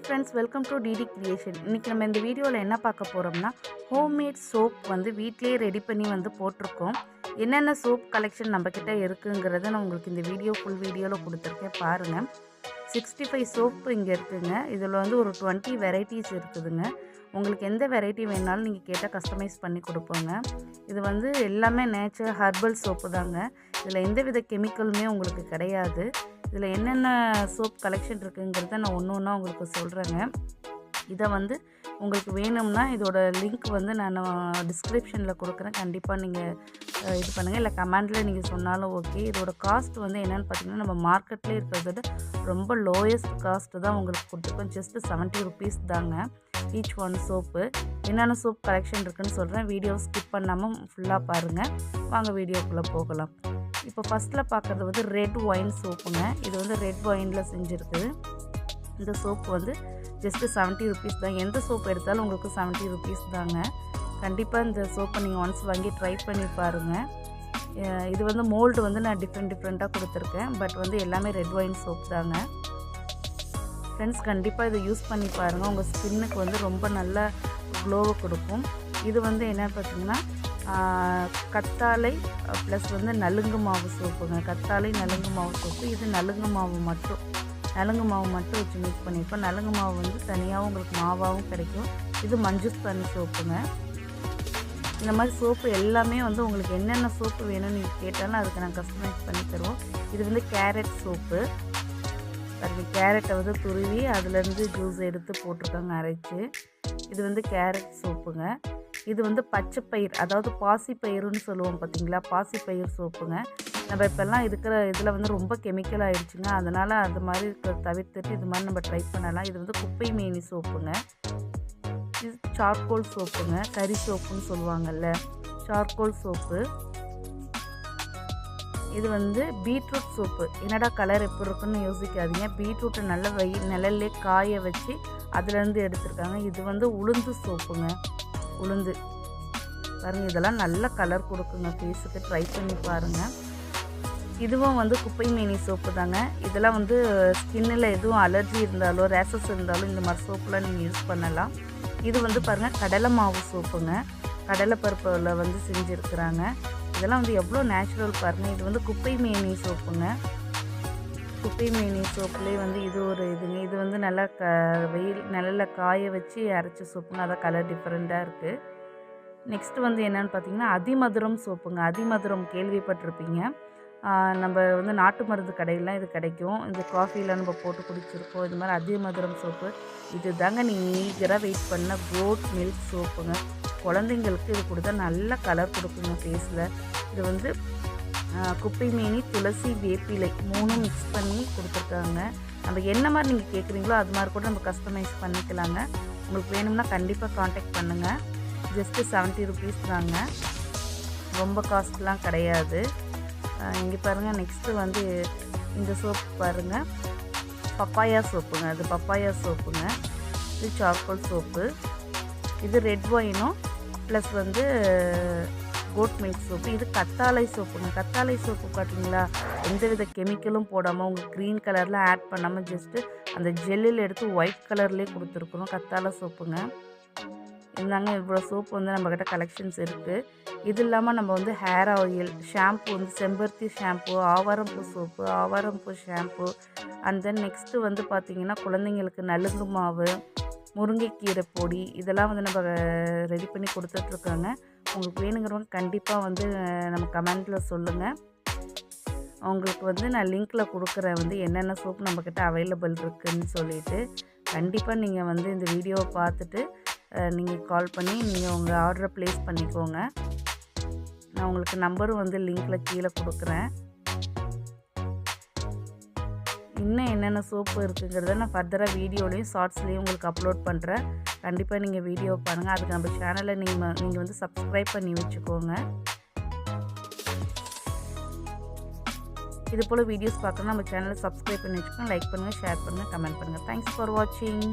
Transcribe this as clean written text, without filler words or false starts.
Friends, welcome to DD creation. இன்றைக்கி நம்ம இந்த வீடியோவில் என்ன பார்க்க போகிறோம்னா, ஹோம்மேட் சோப் வந்து வீட்டிலேயே ரெடி பண்ணி வந்து போட்டிருக்கோம். என்னென்ன சோப் கலெக்ஷன் நம்மக்கிட்ட இருக்குங்கிறத நான் உங்களுக்கு இந்த ஃபுல் வீடியோவில் கொடுத்துருக்கேன் பாருங்கள். 65 சோப்பு இங்கே இருக்குதுங்க. இதில் வந்து ஒரு 20 வெரைட்டிஸ் இருக்குதுங்க. உங்களுக்கு எந்த வெரைட்டி வேணாலும் நீங்கள் கேட்டால் கஸ்டமைஸ் பண்ணி கொடுப்போங்க. இது வந்து எல்லாமே நேச்சுரல் ஹர்பல் சோப்பு தாங்க. இதில் எந்த வித கெமிக்கலுமே உங்களுக்கு கிடையாது. இதில் என்னென்ன சோப் கலெக்ஷன் இருக்குங்கிறத நான் ஒன்று ஒன்றா உங்களுக்கு சொல்கிறேங்க. இதை வந்து உங்களுக்கு வேணும்னா இதோட லிங்க் வந்து நான் டிஸ்கிரிப்ஷனில் கொடுக்குறேன். கண்டிப்பாக நீங்கள் இது பண்ணுங்கள், இல்லை கமெண்டில் நீங்கள் சொன்னாலும் ஓகே. இதோட காஸ்ட் வந்து என்னென்னு பார்த்தீங்கன்னா, நம்ம மார்க்கெட்லேயே இருக்கிறத ரொம்ப லோயஸ்ட் காஸ்ட்டு தான் உங்களுக்கு கொடுத்துருக்கோம். ஜஸ்ட்டு 70 ருபீஸ் தாங்க ஈச் ஒன் சோப்பு. என்னென்ன சோப் கலெக்ஷன் இருக்குதுன்னு சொல்கிறேன். வீடியோ ஸ்கிப் பண்ணாமல் ஃபுல்லாக பாருங்கள். வாங்க வீடியோக்குள்ளே போகலாம். இப்போ ஃபஸ்ட்டில் பார்க்குறது வந்து ரெட் ஒயின் சோப்புங்க. இது வந்து ரெட் ஒயினில் செஞ்சுருக்குது. இந்த சோப்பு வந்து ஜஸ்ட்டு 70 ருபீஸ் தான். எந்த சோப் எடுத்தாலும் உங்களுக்கு 70 ருபீஸ் தாங்க. கண்டிப்பாக இந்த சோப்பை நீங்கள் ஒன்ஸ் வாங்கி ட்ரை பண்ணி பாருங்கள். இது வந்து மோல்டு வந்து நான் டிஃப்ரெண்ட்டாக கொடுத்துருக்கேன். பட் வந்து எல்லாமே ரெட் ஒயின் சோப் தாங்க. ஃப்ரெண்ட்ஸ், கண்டிப்பாக இதை யூஸ் பண்ணி பாருங்கள். உங்கள் ஸ்கின்னுக்கு வந்து ரொம்ப நல்ல க்ளோவை கொடுக்கும். இது வந்து என்ன பார்த்திங்கன்னா, கத்தாழை ப்ளஸ் வந்து நலுங்கு மாவு சோப்புங்க. கத்தாழை நலுங்கு மாவு சோப்பு. இது நலுங்கு மாவு மட்டும் வச்சு மிக்ஸ் பண்ணியிருப்போம். நலுங்கு மாவு வந்து தனியாகவும் உங்களுக்கு மாவாகவும் கிடைக்கும். இது மஞ்சுஸ்தானி சோப்புங்க. இந்த மாதிரி சோப்பு எல்லாமே வந்து உங்களுக்கு என்னென்ன சோப்பு வேணும்னு நீங்கள் கேட்டாலும் அதுக்கு நான் கஸ்டமைஸ் பண்ணி தருவோம். இது வந்து கேரட் சோப்பு. அதுக்கு கேரட்டை வந்து துருவி அதுலேருந்து ஜூஸ் எடுத்து போட்டிருக்காங்க அரைச்சி. இது வந்து கேரட் சோப்புங்க. இது வந்து பச்சைப்பயிர், அதாவது பாசிப்பயிறுன்னு சொல்லுவோம் பார்த்தீங்களா, பாசிப்பயிர் சோப்புங்க. நம்ம இப்போல்லாம் இதில் வந்து ரொம்ப கெமிக்கல் ஆகிடுச்சுங்க. அதனால் அது மாதிரி தவிர்த்துட்டு இது மாதிரி நம்ம ட்ரை பண்ணலாம். இது வந்து குப்பை மேனி சோப்புங்க. இது சார்கோல் சோப்புங்க. கறி சோப்புன்னு சொல்லுவாங்கள்ல, சார்கோல் சோப்பு. இது வந்து பீட்ரூட் சோப்பு. என்னடா கலர் எப்படி இருக்குன்னு யோசிக்காதீங்க. பீட்ரூட்டை நல்ல நிழல்லே காய வச்சு அதுலேருந்து எடுத்துருக்காங்க. இது வந்து உளுந்து சோப்புங்க. உளுந்து பாருங்கள், இதெல்லாம் நல்ல கலர் கொடுக்குங்க ஃபேஸுக்கு. ட்ரை பண்ணி பாருங்கள். இதுவும் வந்து குப்பை மேனி சோப்பு தாங்க. இதெல்லாம் வந்து ஸ்கின்னில் எதுவும் அலர்ஜி இருந்தாலோ ரேஷஸ் இருந்தாலும் இந்த மாதிரி சோப்புலாம் நீங்கள் யூஸ் பண்ணலாம். இது வந்து பாருங்கள், கடலை மாவு சோப்புங்க. கடலை பருப்பில் வந்து செஞ்சுருக்குறாங்க. இதெல்லாம் வந்து எவ்வளோ நேச்சுரல் பாருங்கள். இது வந்து குப்பை மேனி சோப்புங்க. குப்பை மேனி சோப்புலேயே வந்து இது ஒரு இதுங்க. இது வந்து நல்லா வெயில் நிழலில் காய வச்சு அரைச்ச சோப்புங்க. அதான் கலர் டிஃப்ரெண்ட்டாக இருக்குது. நெக்ஸ்ட்டு வந்து என்னென்னு பார்த்தீங்கன்னா, அதிமதுரம் சோப்புங்க. அதிமதுரம் கேள்விப்பட்டிருப்பீங்க. நம்ம வந்து நாட்டு மருந்து கடையிலாம் இது கிடைக்கும். இந்த காஃபியில் நம்ம போட்டு குடிச்சிருக்கோம். இது மாதிரி அதிமதுரம் சோப்பு. இது தாங்க நீங்கள் ஈகராக வெயிட் பண்ண கோட் மில்க் சோப்புங்க. குழந்தைங்களுக்கு இது கொடுத்தா நல்ல கலர் கொடுக்குங்க ஃபேஸில். இது வந்து குப்பை மேனி, துளசி, வேப்பிலை 3 மிக்ஸ் பண்ணி கொடுத்துருக்காங்க. நம்ம என்ன மாதிரி நீங்கள் கேட்குறீங்களோ அது மாதிரி கூட நம்ம கஸ்டமைஸ் பண்ணிக்கலாங்க. உங்களுக்கு வேணும்னா கண்டிப்பாக காண்டாக்ட் பண்ணுங்கள். ஜஸ்ட்டு 70 ருபீஸ் தாங்க. ரொம்ப காஸ்ட்லாம் கிடையாது. இங்கே பாருங்கள். நெக்ஸ்ட்டு வந்து இந்த சோப்பு பாருங்கள், பப்பாயா சோப்புங்க. அது பப்பாயா சோப்புங்க. இது சார்கோல் சோப்பு. இது ரெட் ஒயினும் ப்ளஸ் வந்து கோட் மில்க் சோப்பு. இது கத்தாழை சோப்புங்க. கத்தாழை சோப்பு பார்த்தீங்களா, எந்தவித கெமிக்கலும் போடாமல் உங்களுக்கு க்ரீன் கலரில் ஆட் பண்ணாமல் ஜஸ்ட்டு அந்த ஜெல்லில் எடுத்து ஒயிட் கலர்லேயே கொடுத்துருக்குறோம். கத்தாழை சோப்புங்க. இருந்தாங்க இவ்வளோ சோப்பு வந்து நம்மக்கிட்ட கலெக்ஷன்ஸ் இருக்குது. இது இல்லாமல் நம்ம வந்து ஹேர் ஆயில், ஷாம்பு வந்து செம்பருத்தி ஷாம்பு, ஆவாரம்பூ சோப்பு, ஆவாரம்பூ ஷாம்பு. அண்ட் தென் நெக்ஸ்ட்டு வந்து பார்த்திங்கன்னா, குழந்தைங்களுக்கு நலுங்கு மாவு, முருங்கைக்கீரை பொடி, இதெல்லாம் வந்து நம்ம ரெடி பண்ணி கொடுத்துட்ருக்காங்க. உங்களுக்கு வேணுங்கிறவங்க கண்டிப்பாக வந்து நம்ம கமெண்டில் சொல்லுங்கள். உங்களுக்கு வந்து நான் லிங்க்கில் கொடுக்குறேன் வந்து என்னென்ன சோப்பு நம்மக்கிட்ட அவைலபிள் இருக்குதுன்னு சொல்லிவிட்டு. கண்டிப்பாக நீங்கள் வந்து இந்த வீடியோவை பார்த்துட்டு நீங்கள் கால் பண்ணி நீங்கள் உங்கள் ஆர்டரை ப்ளேஸ் பண்ணிக்கோங்க. நான் உங்களுக்கு நம்பரும் வந்து லிங்க்கில் கீழே கொடுக்குறேன். இன்னும் என்னென்ன சோப்பு இருக்குங்கிறத நான் ஃபர்தராக வீடியோலையும் ஷார்ட்ஸ்லேயும் உங்களுக்கு அப்லோட் பண்ணுறேன். கண்டிப்பாக நீங்கள் வீடியோ பாருங்கள். அதுக்கு நம்ம சேனலை நீங்கள் வந்து சப்ஸ்கிரைப் பண்ணி வச்சுக்கோங்க. இது போல் வீடியோஸ் பார்க்கணுன்னா நம்ம சேனலை சப்ஸ்கிரைப் பண்ணி வச்சுக்கோங்க. லைக் பண்ணுங்கள், ஷேர் பண்ணுங்கள், கமெண்ட் பண்ணுங்கள். தேங்க்ஸ் ஃபார் வாட்சிங்.